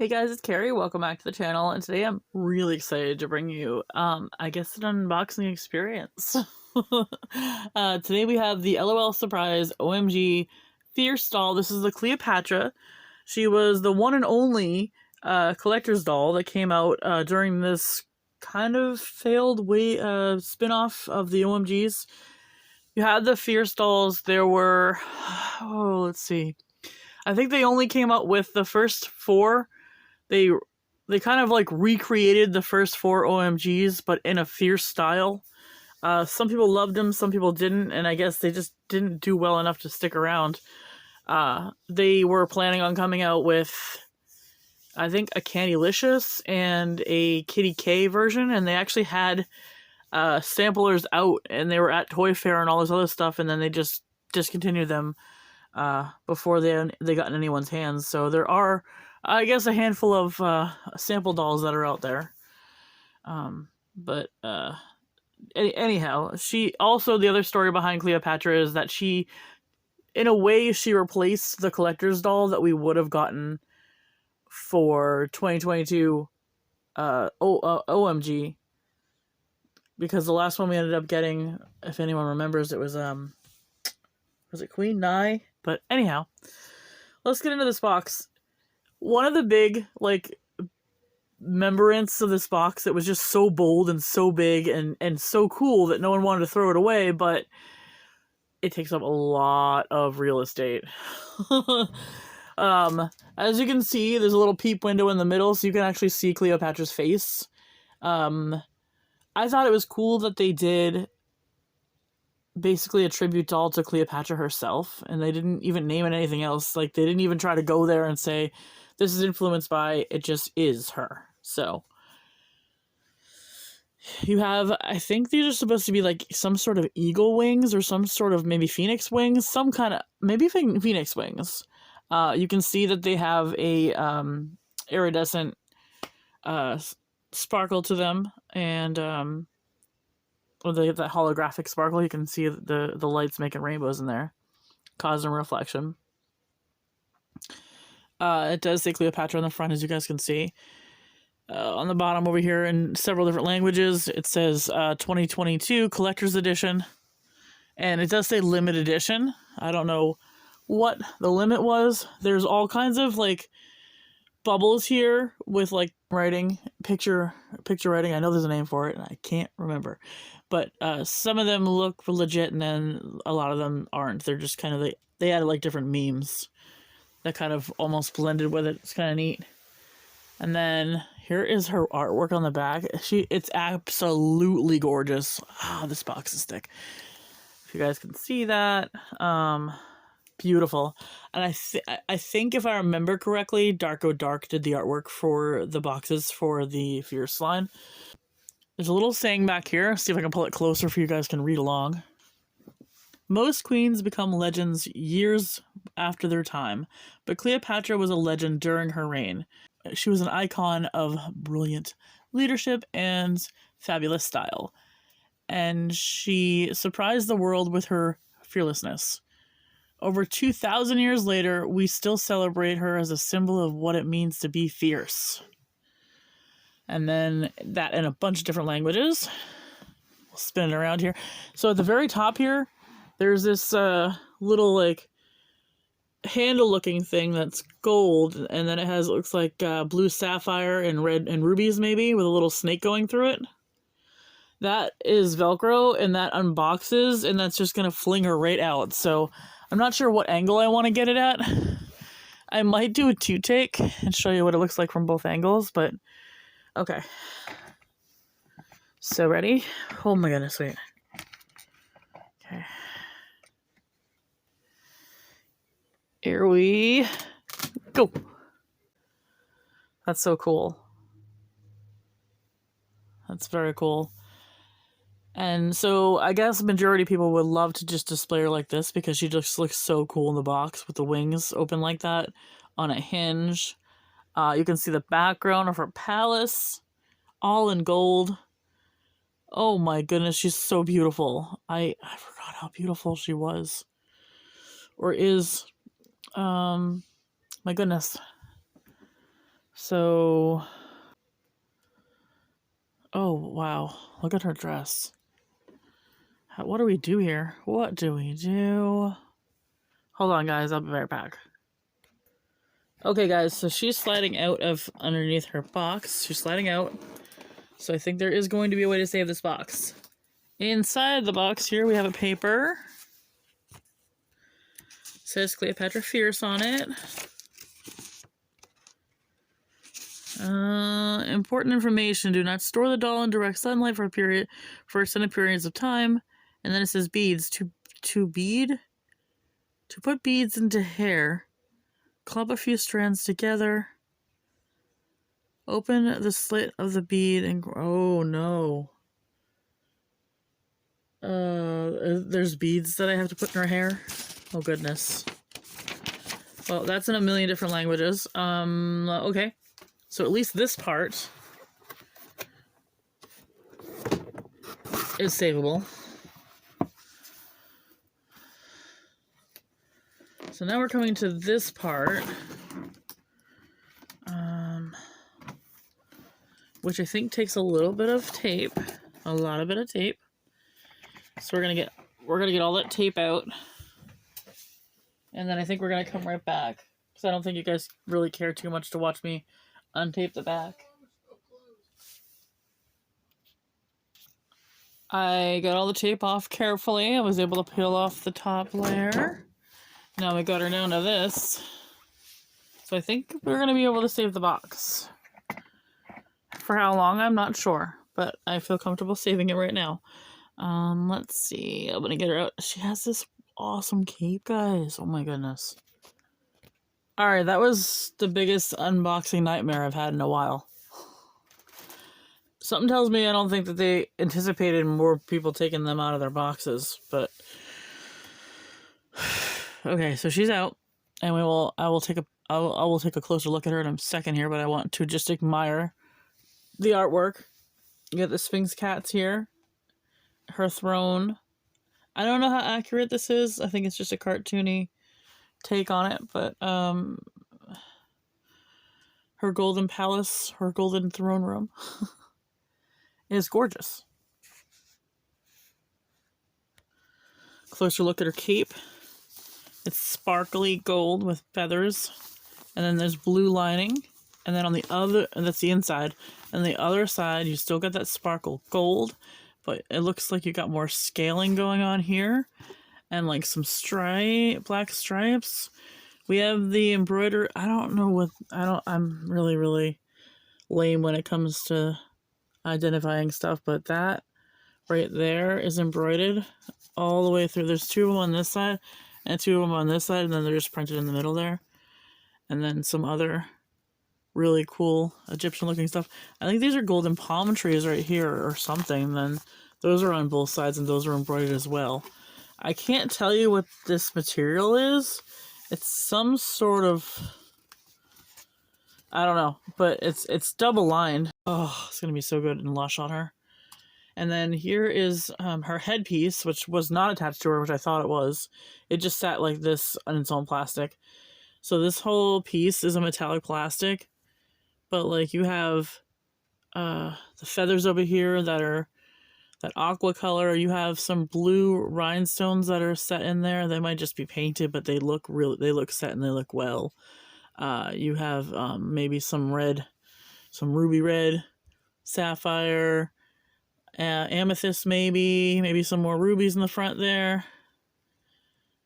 Hey guys, it's Carrie. Welcome back to the channel, and today I'm really excited to bring you, I guess, an unboxing experience. Today we have the LOL Surprise OMG Fierce doll. This is the Cleopatra. She was the one and only collector's doll that came out during this kind of failed spin-off of the OMGs. You had the Fierce dolls. There were, oh, let's see. I think they only came out with the first four. They kind of like recreated the first four OMGs, but in a fierce style. Some people loved them, some people didn't, and I guess they just didn't do well enough to stick around. They were planning on coming out with, I think, a Candylicious and a Kitty K version, and they actually had samplers out, and they were at Toy Fair and all this other stuff, and then they just discontinued them before they got in anyone's hands. So there are, I guess, a handful of sample dolls that are out there. Anyhow, she also, the other story behind Cleopatra is that she, in a way, she replaced the collector's doll that we would have gotten for 2022 OMG, because the last one we ended up getting, if anyone remembers, it was it Queen Nye? But anyhow, let's get into this box. One of the big, like, memorance of this box that was just so bold and so big and so cool that no one wanted to throw it away, but it takes up a lot of real estate. As you can see, there's a little peep window in the middle, so you can actually see Cleopatra's face. I thought it was cool that they did basically a tribute doll to Cleopatra herself, and they didn't even name it anything else. Like, they didn't even try to go there and say, this is influenced by, it just is her. So, you have, I think these are supposed to be like some sort of eagle wings or some sort of maybe phoenix wings, some kind of, maybe phoenix wings. You can see that they have a iridescent sparkle to them, and or they have that holographic sparkle. You can see the lights making rainbows in there, causing reflection. It does say Cleopatra on the front, as you guys can see. On the bottom over here, in several different languages, it says 2022 Collector's Edition. And it does say Limited Edition. I don't know what the limit was. There's all kinds of, like, bubbles here with, like, writing, picture writing. I know there's a name for it, and I can't remember. But some of them look legit, and then a lot of them aren't. They're just kind of, they added, like, different memes that kind of almost blended with it. It's kind of neat. And then here is her artwork on the back. It's absolutely gorgeous. Ah, this box is thick. If you guys can see that, beautiful. And I think if I remember correctly, Darko Dark did the artwork for the boxes for the Fierce line. There's a little saying back here. See if I can pull it closer for you guys can read along. Most queens become legends years after their time, but Cleopatra was a legend during her reign. She was an icon of brilliant leadership and fabulous style, and she surprised the world with her fearlessness. Over 2,000 years later, we still celebrate her as a symbol of what it means to be fierce. And then that in a bunch of different languages. We'll spin it around here. So at the very top here, there's this little, like, handle-looking thing that's gold, and then it has, it looks like blue sapphire and red and rubies maybe, with a little snake going through it. That is Velcro, and that unboxes, and that's just gonna fling her right out. So I'm not sure what angle I want to get it at. I might do a two-take and show you what it looks like from both angles, but okay. So ready? Oh my goodness, wait. Okay. Here we go. That's so cool. That's very cool. And so I guess majority of people would love to just display her like this because she just looks so cool in the box with the wings open like that on a hinge. You can see the background of her palace, all in gold. Oh my goodness, she's so beautiful. I forgot how beautiful she was. Or is. My goodness. So, oh wow, look at her dress. What do we do here? What do we do? Hold on, guys, I'll be right back. Okay, guys, so she's sliding out of underneath her box. She's sliding out. So I think there is going to be a way to save this box. Inside the box here, we have a paper. It says Cleopatra Fierce on it. Important information. Do not store the doll in direct sunlight for extended periods of time. And then it says beads. To put beads into hair. Club a few strands together. Open the slit of the bead and... Oh, no. There's beads that I have to put in her hair. Oh, goodness. Well, that's in a million different languages. Okay. So at least this part is savable. So now we're coming to this part. Which I think takes a little bit of tape. A lot of tape. So we're gonna get all that tape out. And then I think we're gonna come right back. Because I don't think you guys really care too much to watch me untape the back. I got all the tape off carefully. I was able to peel off the top layer. Now we got her down to this. So I think we're gonna be able to save the box. For how long, I'm not sure. But I feel comfortable saving it right now. Let's see. I'm gonna get her out. She has this awesome cape, guys. Oh my goodness. Alright, that was the biggest unboxing nightmare I've had in a while. Something tells me I don't think that they anticipated more people taking them out of their boxes, but... Okay, so she's out, and I will take a closer look at her in a second here, but I want to just admire the artwork. You got the Sphinx cats here. Her throne. I don't know how accurate this is. I think it's just a cartoony take on it, but her golden palace, her golden throne room is gorgeous. Closer look at her cape. It's sparkly gold with feathers, and then there's blue lining, and then on the other, and that's the inside, and the other side you still got that sparkle gold, but it looks like you got more scaling going on here. And like some black stripes. We have the embroidery. I'm really lame when it comes to identifying stuff, but that right there is embroidered all the way through. There's two of them on this side and two of them on this side, and then they're just printed in the middle there. And then some other really cool Egyptian looking stuff. I think these are golden palm trees right here or something. And then those are on both sides and those are embroidered as well. I can't tell you what this material is. It's some sort of... I don't know, but it's double lined. Oh, it's gonna be so good and lush on her. And then here is her headpiece, which was not attached to her, which I thought it was. It just sat like this on its own plastic. So this whole piece is a metallic plastic, but like you have the feathers over here that are that aqua color. You have some blue rhinestones that are set in there. They might just be painted, but they look set and they look well. You have maybe some red, some ruby red, sapphire, amethyst maybe some more rubies in the front there.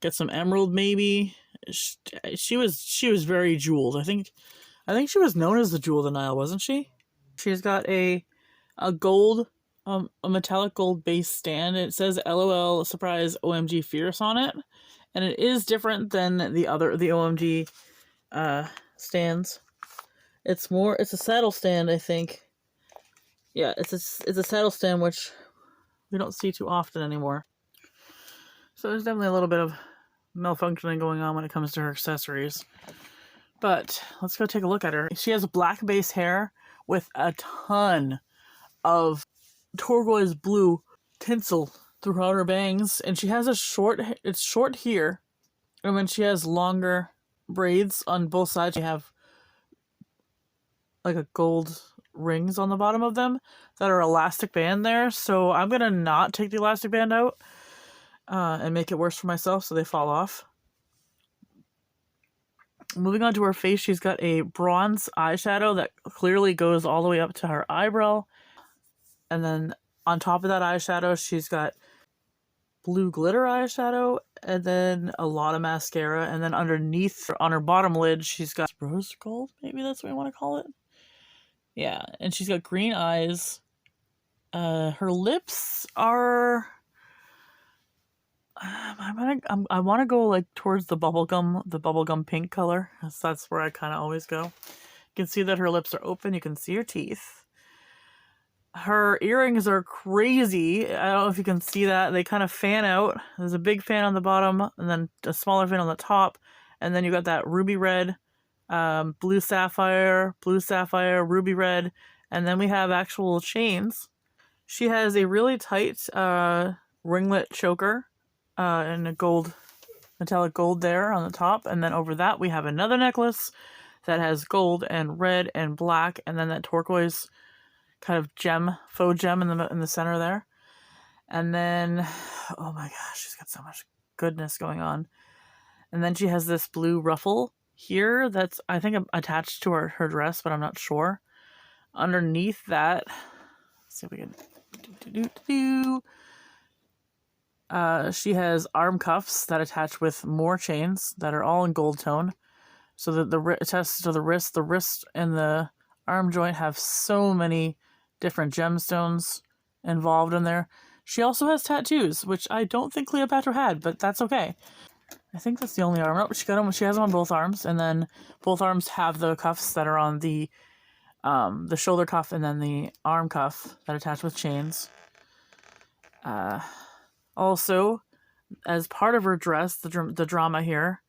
Got some emerald maybe. She was very jeweled. I think she was known as the Jewel of the Nile, wasn't she? She's got a gold, a metallic gold base stand. It says LOL surprise OMG fierce on it, and it is different than the OMG stands. It's a saddle stand, I think. Yeah, it's a saddle stand, which we don't see too often anymore. So there's definitely a little bit of malfunctioning going on when it comes to her accessories. But let's go take a look at her. She has black base hair with a ton of turquoise blue tinsel throughout her bangs, and she has it's short here, and when she has longer braids on both sides, you have like a gold rings on the bottom of them that are elastic band there. So I'm gonna not take the elastic band out and make it worse for myself so they fall off. Moving on to her face, she's got a bronze eyeshadow that clearly goes all the way up to her eyebrow. And then on top of that eyeshadow, she's got blue glitter eyeshadow and then a lot of mascara. And then underneath, on her bottom lid, she's got rose gold, maybe that's what I want to call it. Yeah, and she's got green eyes. Her lips are... I want to go like towards the bubblegum pink color. That's where I kind of always go. You can see that her lips are open. You can see her teeth. Her earrings are crazy. I don't know if you can see that. They kind of fan out. There's a big fan on the bottom and then a smaller fan on the top. And then you got that ruby red, blue sapphire, ruby red. And then we have actual chains. She has a really tight ringlet choker. And a gold, metallic gold there on the top. And then over that, we have another necklace that has gold and red and black. And then that turquoise kind of gem, faux gem in the center there. And then, oh my gosh, she's got so much goodness going on. And then she has this blue ruffle here that's, I think, attached to her dress, but I'm not sure. Underneath that, let's see if we can... she has arm cuffs that attach with more chains that are all in gold tone. So that attached to the wrist and the arm joint have so many different gemstones involved in there. She also has tattoos, which I don't think Cleopatra had, but that's okay. I think that's the only arm. No, she has them on both arms, and then both arms have the cuffs that are on the shoulder cuff and then the arm cuff that attach with chains. Also, as part of her dress, the drama here,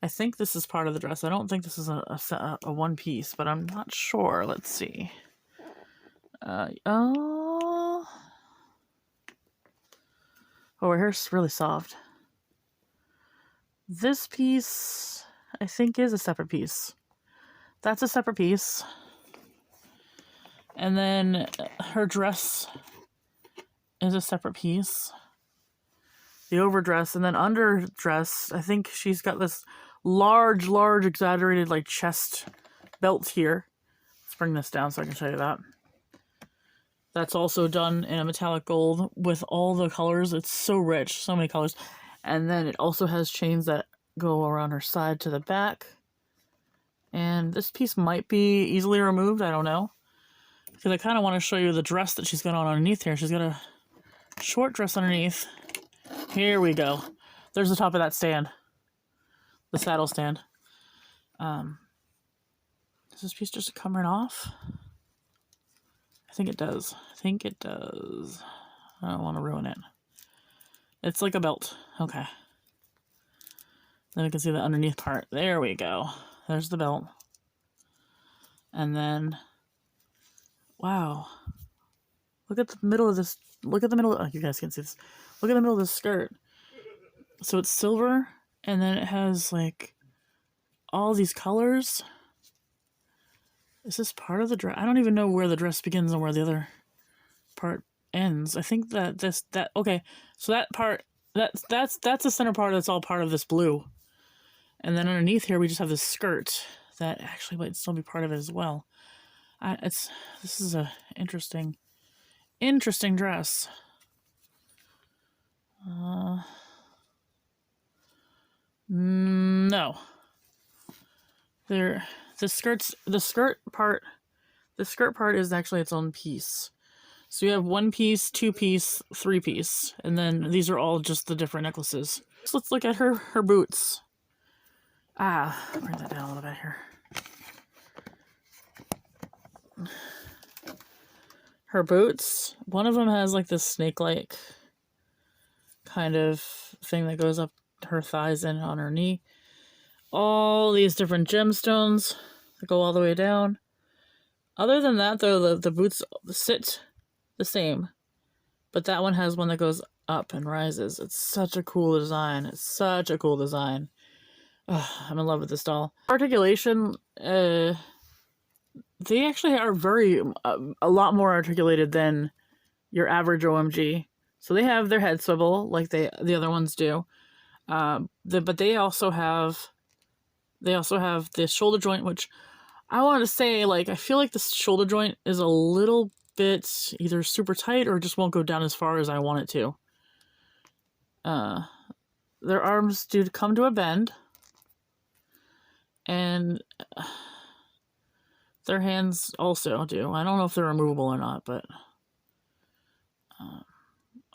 I think this is part of the dress. I don't think this is a one piece, but I'm not sure. Let's see. Oh, her hair's really soft. This piece, I think, is a separate piece. That's a separate piece. And then her dress is a separate piece. The overdress, and then underdress, I think she's got this large, exaggerated, like, chest belt here. Let's bring this down so I can show you that. That's also done in a metallic gold with all the colors. It's so rich, so many colors. And then it also has chains that go around her side to the back. And this piece might be easily removed, I don't know. Because I kind of want to show you the dress that she's got on underneath here. She's got a short dress underneath. Here we go. There's the top of that stand. The saddle stand. Does this piece just come right off? I think it does. I don't want to ruin it. It's like a belt. Okay. Then we can see the underneath part. There we go. There's the belt. And then, wow. Look at the middle of this. Look at the middle. Oh, you guys can see this. Look at the middle of the skirt. So it's silver, and then it has, like, all these colors. Is this part of the dress? I don't even know where the dress begins and where the other part ends. I think that okay. So that part, that's the center part that's all part of this blue. And then underneath here, we just have this skirt that actually might still be part of it as well. This is a interesting dress. No. The skirt part is actually its own piece. So you have 1 piece, 2 piece, 3 piece, and then these are all just the different necklaces. So let's look at her boots. Bring that down a little bit here. Her boots, one of them has like this snake-like kind of thing that goes up her thighs and on her knee. All these different gemstones that go all the way down. Other than that, though, the boots sit the same. But that one has one that goes up and rises. It's such a cool design. I'm in love with this doll. Articulation, the they actually are very a lot more articulated than your average OMG. So they have their head swivel like the other ones do, but they also have the shoulder joint, which I want to say, like, I feel like the shoulder joint is a little bit either super tight or just won't go down as far as I want it to. Their arms do come to a bend, and their hands also do. I don't know if they're removable or not, but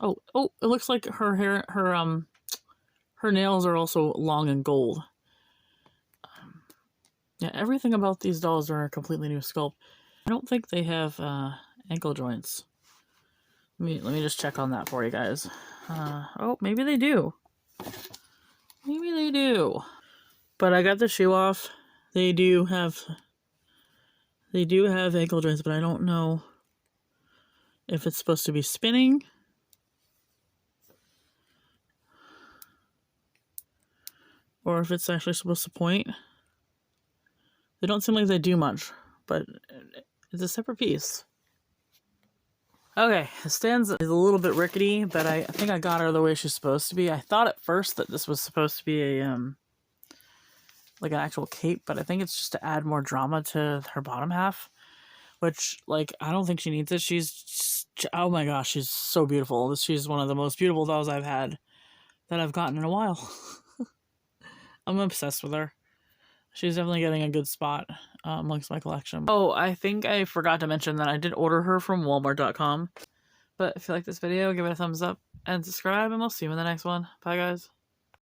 oh, it looks like her nails are also long and gold. Yeah, everything about these dolls are a completely new sculpt. I don't think they have ankle joints. Let me just check on that for you guys. Oh, maybe they do. Maybe they do. But I got the shoe off. They do have ankle joints, but I don't know if it's supposed to be spinning or if it's actually supposed to point. They don't seem like they do much, but it's a separate piece. Okay, the stand is a little bit rickety, but I think I got her the way she's supposed to be. I thought at first that this was supposed to be a like an actual cape, but I think it's just to add more drama to her bottom half, which, like, I don't think she needs it. She's, oh my gosh, she's so beautiful. She's one of the most beautiful dolls I've had that I've gotten in a while. I'm obsessed with her. She's definitely getting a good spot amongst my collection. Oh, I think I forgot to mention that I did order her from Walmart.com. But if you like this video, give it a thumbs up and subscribe, and we'll see you in the next one. Bye, guys.